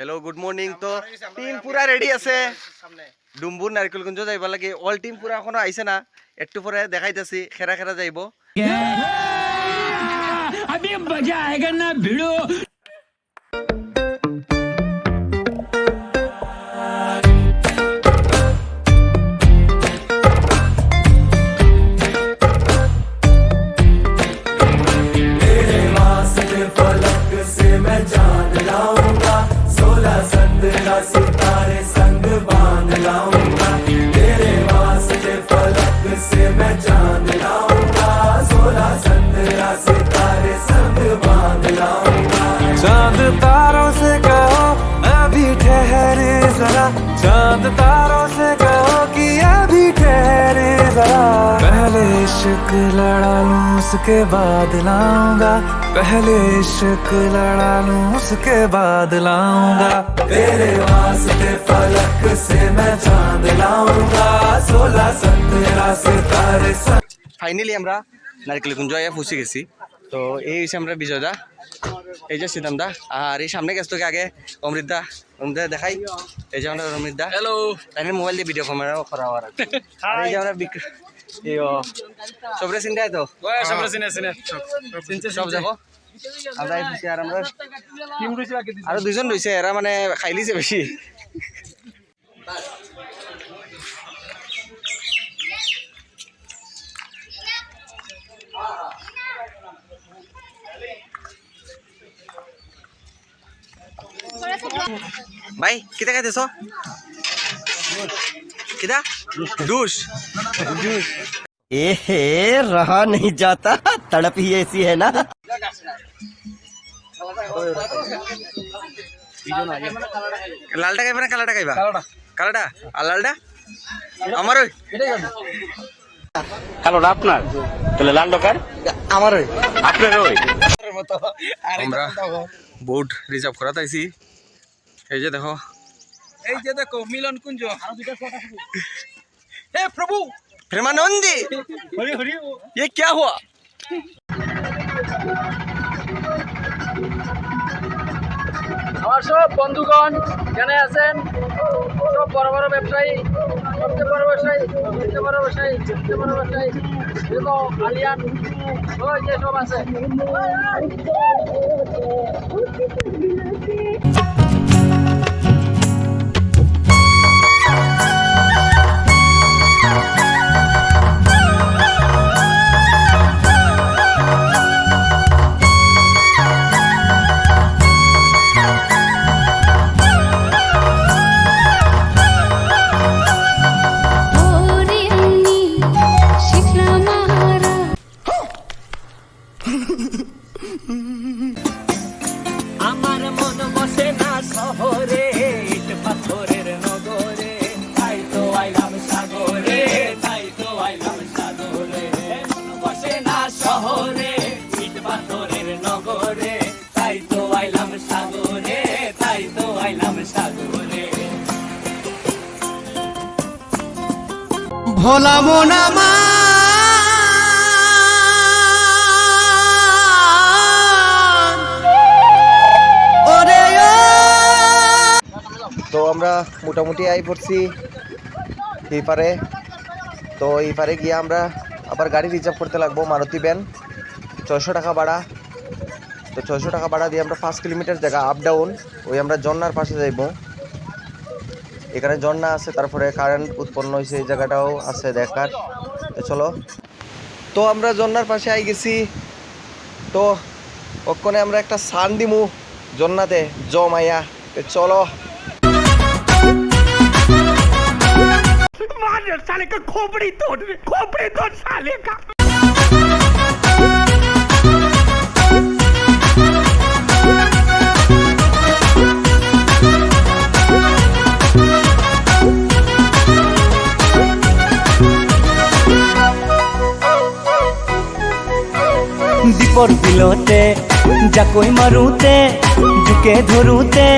Hello good morning. तो team पूरा ready আছে ডুম্বুর নারকেলগঞ্জ যাইবা লাগে। অল টিম পুরা এখনো আইছে না, একটু পরে দেখাইতাছি খেরা খেরা যাইব। अभी मजा आएगा ना भिड़ो। सितारे संग बांध लाऊंगा तेरे वास्ते फलक से मैं चांद लाऊंगा 16 17 सितारे संग बांध लाऊंगा। चांद तारों से कहो अभी ठहरे जरा, चांद तारों से कहो कि अभी ठहरे जरा। पहले इश्क लड़ा लूं उसके बाद लाऊंगा, पहले इश्क लड़ा लूं उसके बाद लाऊंगा तेरे वास्ते फलक से मैं चांद लाऊंगा 16 17 सितारे। ফাইনালি আমরা নারকেলগঞ্জ আয়া পৌঁছে গেছি। তো এই হচ্ছে আমরা বিজয়দা, এই যে সিদ্ধামদা, আর এই সামনে গেছ থেকে আগে অমৃতদা দেখাই। এই যে আমরা অমৃতদা, হ্যালো, তাই মোবাইল দিয়ে ভিডিও ক্যামেরা করা হওয়ার। এই যে আমরা সবরে চিন্তাই তো সব দেখো আমরা আর আমরা আরো দুইজন রয়েছে, এরা মানে খাইলিছে বেশি। भाई कितना कहते सो कितना दूस ए रहा नहीं जाता, तड़प ही ऐसी है ना। লালটা খাইবা না কালাটা খাইবা? কালাটা আর লালটা আমার ওই কালোটা আপনার, তাহলে লাল ডকার আমার ওই আপনার ওই। আমরা বোট রিজার্ভ করা তাইছি। এই যে দেখো, এই যে দেখো মিলন কুঞ্জ। হে প্রভু প্রেমানন্দী, ये क्या हुआ? আমার সব বন্ধুগণ এখানে আছেন, সব বড় বড় ব্যবসায়ী, সবচেয়ে বড় ব্যবসায়ী, সবচেয়ে বড় ব্যবসায়ী, সবচেয়ে বড় ব্যবসায়ী, দেখো আলিয়ান, ওই যে সব আছে। আমার মন বসে না শহরে, ইট পাথরের নগরে, তাই তো আইলাম সাগরে, তাই তো আইলাম সাগরে। মন বসে না শহরে, ইট পাথরের নগরে, তাই তো আইলাম সাগরে, তাই তো আইলাম সাগরে। ভোলা মোনা মা তো আমরা মোটামুটি আই পড়ছি এই পারে। তো এই পারে গিয়ে আমরা আবার গাড়ি রিজার্ভ করতে লাগবো, মারুতি ভ্যান, 600 টাকা ভাড়া। তো 600 টাকা ভাড়া দিয়ে আমরা 5 কিলোমিটার জায়গা আপ ডাউন, ওই আমরা ঝর্নার পাশে যাইব। এখানে ঝর্ণা আছে, তারপরে কারেন্ট উৎপন্ন হয়েছে, এই জায়গাটাও আছে দেখার। তো চলো, তো আমরা ঝর্নার পাশে আই গেছি। তো ওখানে আমরা একটা সান দিমু ঝর্নাতে জমাইয়া। চলো साले का खोपड़ी तोड़ साले का। দীপর বিলতে যাকই মারুতে, জুকে ধরুতে